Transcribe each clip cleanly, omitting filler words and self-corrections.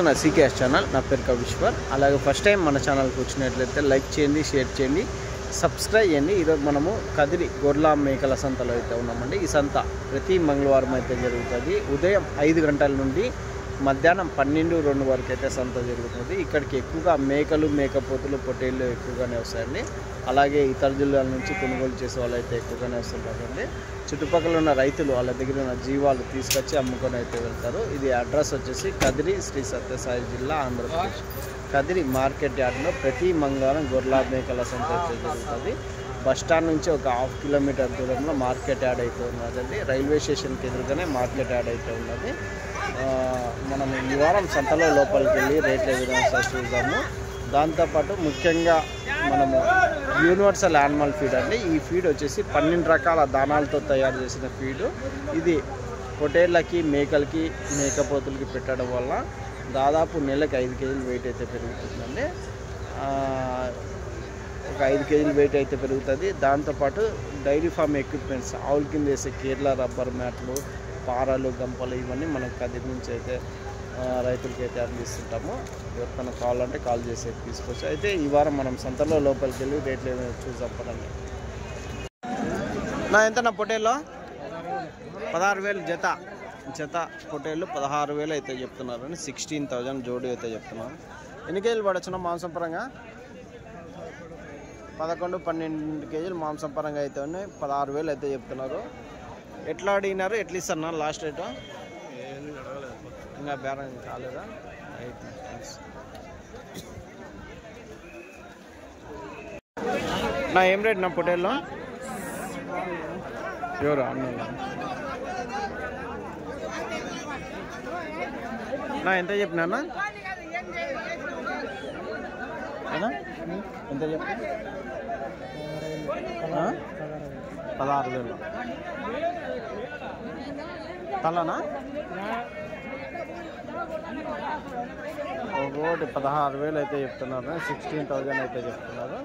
నా CKS channel. నా పేరు కవిశ్వర్. అలాగే ఫస్ట్ టైం మన ఛానల్కి వచ్చినట్లయితే లైక్ చేయండి, షేర్ చేయండి, సబ్స్క్రైబ్ చేయండి. ఈరోజు మనము కదిరి గొర్రెల మేకల సంతలో అయితే ఉన్నామండి. ఈ సంత ప్రతి మంగళవారం అయితే జరుగుతుంది. ఉదయం 5 గంటల నుండి మధ్యాహ్నం 12-2 వరకు అయితే సంత జరుగుతుంది. ఇక్కడికి ఎక్కువగా మేకలు, మేకపోతులు, పొట్టేళ్ళు ఎక్కువగానే వస్తాయండి. అలాగే ఇతర జిల్లాల నుంచి కొనుగోలు చేసే వాళ్ళు అయితే ఎక్కువగానే వస్తుంటారండి. చుట్టుపక్కల ఉన్న రైతులు వాళ్ళ దగ్గర ఉన్న జీవాలు తీసుకొచ్చి అమ్ముకొని అయితే వెళ్తారు. ఇది అడ్రస్ వచ్చేసి కదిరి, శ్రీ సత్యసాయి జిల్లా, ఆంధ్రప్రదేశ్. కదిరి మార్కెట్ యార్డ్లో ప్రతి మంగళవారం గొర్రెల మేకల సంత అయితే జరుగుతుంది. బస్టాండ్ నుంచి ఒక 1/2 కిలోమీటర్ దూరంలో మార్కెట్ యార్డ్ అయితే ఉన్నదండి. రైల్వే స్టేషన్కి ఎదురుగానే మార్కెట్ యార్డ్ అయితే ఉన్నది. మనం ఈ వారం సంతలో లోపలికి వెళ్ళి రేట్లు ఏ విధంగా చూద్దాము. దాంతోపాటు ముఖ్యంగా మనము యూనివర్సల్ యానిమల్ ఫీడ్ అండి. ఈ ఫీడ్ వచ్చేసి 12 రకాల దానాలతో తయారు చేసిన ఫీడు. ఇది పొట్టేళ్ళకి, మేకలకి, మేకపోతులకి పెట్టడం వల్ల దాదాపు నెలకు 5 కేజీలు వెయిట్ అయితే పెరుగుతుందండి. ఒక 5 కేజీలు వెయిట్ అయితే పెరుగుతుంది. దాంతోపాటు డైరీ ఫామ్ ఎక్విప్మెంట్స్, ఆవుల కింద వేసే కేరళ రబ్బర్ మ్యాట్లు, పారాలు, గంపలు ఇవన్నీ మనం కదిరి నుంచి అయితే రైతులకి అయితే అందిస్తుంటాము. ఎవరికైనా కావాలంటే కాల్ చేసి తీసుకోవచ్చు. అయితే ఈ వారం మనం సంతలో లోపలికి వెళ్ళి రేట్లు ఏమైనా చూసాం పదండి. నా ఎంత నా పొట్టేళ్ళు 16,000 జత పొట్టేళ్ళు 16,000 అయితే చెప్తున్నారండి. 16,000 జోడి అయితే చెప్తున్నారు. ఎన్ని కేజీలు పడచ్చున్నా మాంసం పరంగా? 11-12 కేజీలు మాంసం పరంగా అయితే ఉన్నాయి. 16,000 అయితే చెప్తున్నారు. ఎట్లా అడిగినారు, ఎట్లా ఇస్తున్నారు లాస్ట్ రేటు? ఇంకా బేరం కాలేదా? నా ఏం రేట్ నా పొట్టేల్లో? ఎవరు అన్న నా ఎంత చెప్పినా? ఎంత చెప్పి? 16,000 తలనా? ఒకటి 16,000 అయితే చెప్తున్నారు. 16,000 అయితే చెప్తున్నారు.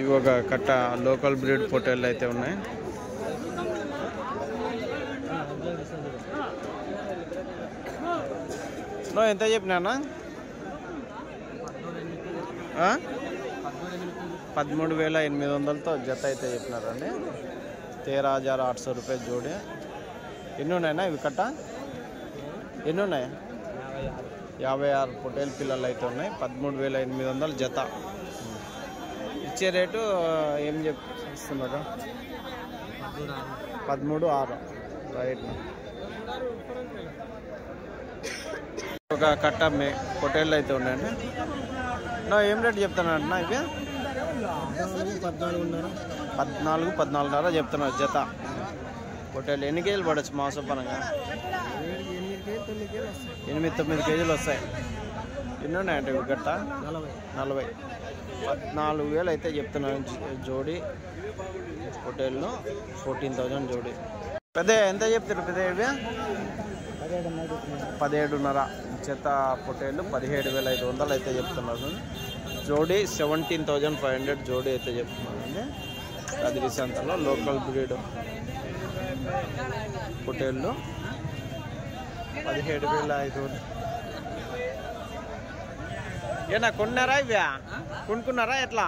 ఇవి ఒక కట్ట లోకల్ బ్రీడ్ పొట్టేళ్ళు అయితే ఉన్నాయి. ఎంత చెప్పినా? 13,800తో జత అయితే చెప్పినారండి. 13,800 రూపాయలు జోడి. ఎన్ని ఉన్నాయన్నా ఇవి కట్ట? ఎన్ని ఉన్నాయి? 56 పొట్టేలు పిల్లలు అయితే ఉన్నాయి. 13,800 జత. ఇచ్చే రేటు ఏం చెప్తున్నారు? 13,600. రైట్. ఒక కట్ట పొట్టేళ్ళు అయితే ఉన్నాయండి. నా ఏం రేటు చెప్తానంటున్నా ఇవి? 14,500 చెప్తున్నారు జత పొట్టేళ్ళు. ఎన్ని కేజీలు పడవచ్చు మాంసం పరంగా? 8-9 కేజీలు వస్తాయి. ఎన్ని ఉన్నాయంటే ఇవి గట్ట? 40. 14,000 అయితే చెప్తున్నాను జోడి పొట్టేళ్ళు. 14,000 జోడి. పెద్ద ఎంత చెప్తారు పెద్ద ఇవి? 17,500 జత పొట్టేళ్ళు. 17,500 అయితే చెప్తున్నారు జోడి. 17,500 జోడి అయితే చెప్తున్నారండి. కదిరి సంతలో లోకల్ బ్రీడ్ పొట్టేళ్ళు 17,500. ఏనా కొన్నారా ఇవి? కొనుక్కున్నారా ఎట్లా?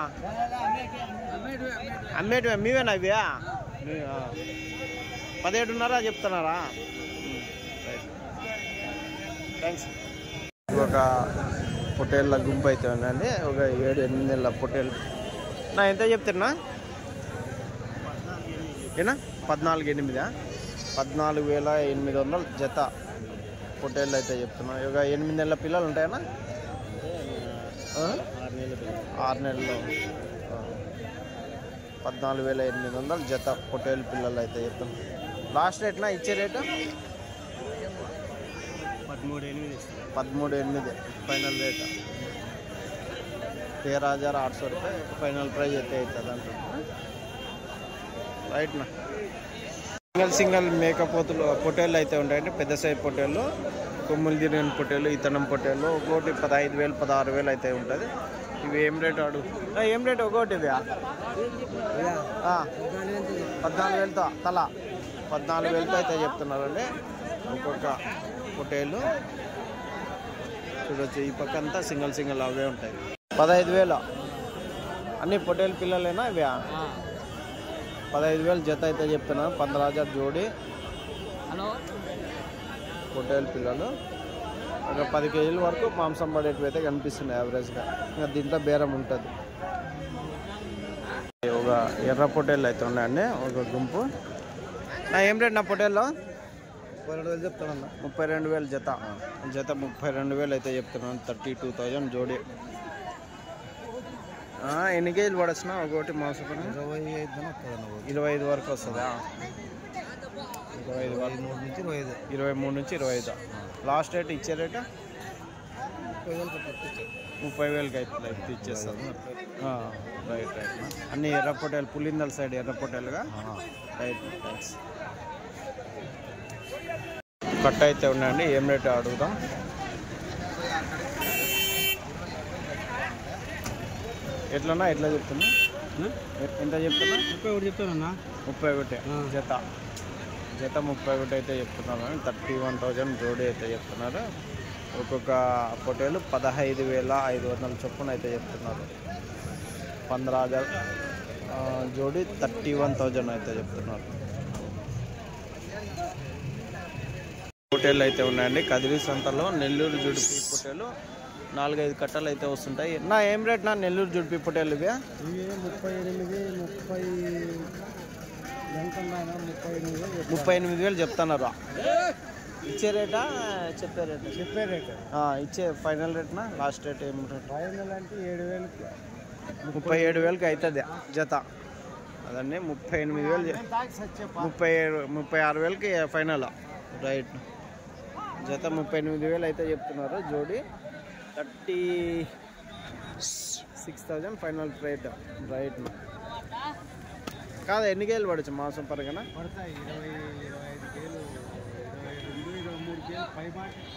అమ్మేటివే మీవేనా ఇవి? 17,500 చెప్తున్నారా? థ్యాంక్స్. ఒక పొట్టేళ్ళ గుంపు అయితే ఉందండి. ఒక 7-8 నెలల పొట్టేళ్ళు. నా ఎంత చెప్తున్నా? ఏనా 14,800? 14,800 జత పొట్టేళ్ళు అయితే చెప్తున్నా. ఒక 8 నెలల పిల్లలు ఉంటాయన్నా? 6 నెలలు. 14,800 జత పొట్టేళ్ళు పిల్లలు అయితే చెప్తున్నా. లాస్ట్ రేట్నా ఇచ్చే రేటు? 13,800 final rate. 13,800 రూపాయలు ఫైనల్ ప్రైజ్ అయితే అవుతుంది అంటున్నా. రైట్నా. సింగల్ మేకపోతులు పొట్టేళ్ళు అయితే ఉంటాయండి. పెద్ద సైజ్ పొట్టేళ్ళు, కొమ్ములు తిరిగిన పొట్టేళ్ళు, ఇతనం పొట్టేళ్ళు. ఒకటి 15,000, 16,000 అయితే ఉంటుంది. ఇవి ఏం రేటు అడుగు? ఏం రేటు ఒకటి? ఇవి 14,000తో తల. 14,000తో అయితే చెప్తున్నారండి. ఒక్కొక్క పొట్టేలు చూడొచ్చు. ఈ పక్క అంతా సింగిల్ అవే ఉంటాయి. 15,000 అన్ని పొట్టేలు పిల్లలేనా ఇవి? 15,000 జత అయితే చెప్తున్నా. 15,000 జోడి పొట్టేలు పిల్లలు. ఒక 10 కేజీల వరకు మాంసం పడేటివి అయితే కనిపిస్తున్నాయి యావరేజ్గా. ఇంకా దీంట్లో బేరం ఉంటుంది. ఒక ఎర్ర పొట్టేళ్ళు అయితే ఉన్నాయండి, ఒక గుంపు. ఏం రేట్ నా పొట్టేల్లో? 32,000 చెప్తానన్నా. 32,000 జత. 32,000 అయితే చెప్తున్నాను. 32,000 జోడి. ఎన్ని కేజీలు పడచ్చునా ఒకటి మాంసం? 25 వరకు వస్తుందా? 23 నుంచి 25. లాస్ట్ రేట్ ఇచ్చే రేట్ 30,000కి అయితే ఇచ్చేస్తారు. రైట్. అన్ని ఎర్ర పొట్టేలు, పులిందల సైడ్ ఎర్ర పొట్టేలుగా. Right, thanks. కట్ట అయితే ఉన్నాయండి. ఏం రేట్ అడుగుదాం. ఎట్లా చెప్తున్నా? ఎంత చెప్తున్నా? 31 చెప్తానన్నా. 31 జత. 31 అయితే చెప్తున్నారు. 31,000 జోడి అయితే చెప్తున్నారు. ఒక్కొక్క పొట్టేలు 15,500 చొప్పున అయితే చెప్తున్నారు. 15,000 జోడి 31,000 అయితే చెప్తున్నారు. పొట్టేళ్ళు అయితే ఉన్నాయండి. కదిరి సంతలో నెల్లూరు జుడిపి పొట్టేలు 4-5 కట్టలు అయితే వస్తుంటాయి. నా ఏం రేట్ నా నెల్లూరు జుడిపి పొట్టేలు ఇవి? 38,000 చెప్తున్నారు. ఇచ్చే రేటా చెప్పే రేట్? ఇచ్చే ఫైనల్ రేట్నా? లాస్ట్ రేట్ ఏం రేట్? ఫైనల్ అంటే 7,000. 37,000కి అవుతుంది జత. అదండి 38,000. 36,000కి ఫైనల్. రైట్. జత 38,000 అయితే చెప్తున్నారు. జోడి 36,000 ఫైనల్ రేట్. రైట్. కాదు, ఎన్ని కేజీలు పడచ్చు మాంసం పరగన?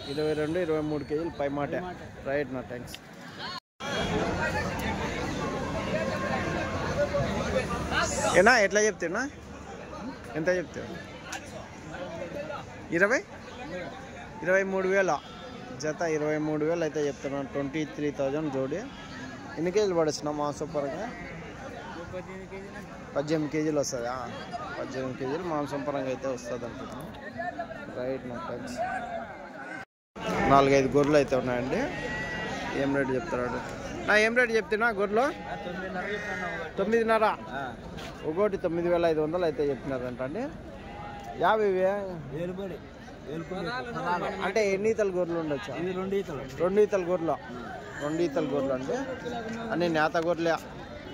22-23 కేజీలు పై మాట. రైట్ నా, థ్యాంక్స్. ఏనా ఎట్లా చెప్తున్నా? ఎంత చెప్తావు? 23,000 జత. 23,000 అయితే చెప్తున్నాను. 23,000 జోడి. ఎన్ని కేజీలు పడచ్చున్నా మాంసం పరంగా? 18 కేజీలు వస్తుందా? 18 కేజీలు మాంసం పరంగా అయితే వస్తుంది అనుకుంటున్నాను. రైట్ నా, థ్యాంక్స్. 4-5 గొర్రెలు అయితే ఉన్నాయండి. ఏం రేటు చెప్తున్నాడు నా? ఏం రేటు చెప్తున్నా గొర్రెలు? 9,500. ఒకటి 9,500 అయితే చెప్తున్నారంట అండి. 50 అంటే ఎన్ని ఈతల గొర్రెలు ఉండొచ్చు? 2 ఈతల గొర్రెలు. 2 ఈతల గొర్రెలు అంటే అన్ని నేత గొర్రెలే.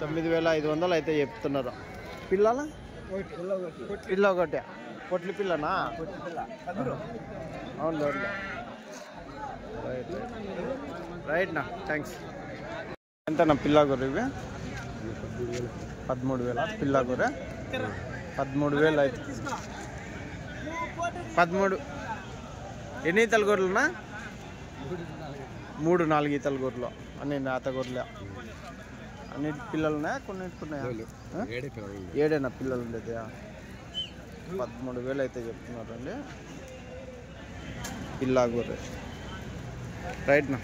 9,500 అయితే చెప్తున్నారు. పిల్లల పిల్ల ఒకటే. పొట్లి పిల్లనా? అవును. రైట్ నా, థ్యాంక్స్. ఎంత నా పిల్ల గొర్రె ఇవి? 13,000 పిల్ల గొర్రె. 13,000 అయితే. 13. ఎన్ని ఈతల గొర్రెలునా? 3-4 ఈతల గొర్రెలు. అన్ని నేత గొర్రెలే. అన్నిటి పిల్లలు ఉన్నాయా? కొన్నిటికున్నాయా? 7 పిల్లలు ఉండేది. 13,000 అయితే చెప్తున్నారండి పిల్ల గొర్రె. రైట్ నా.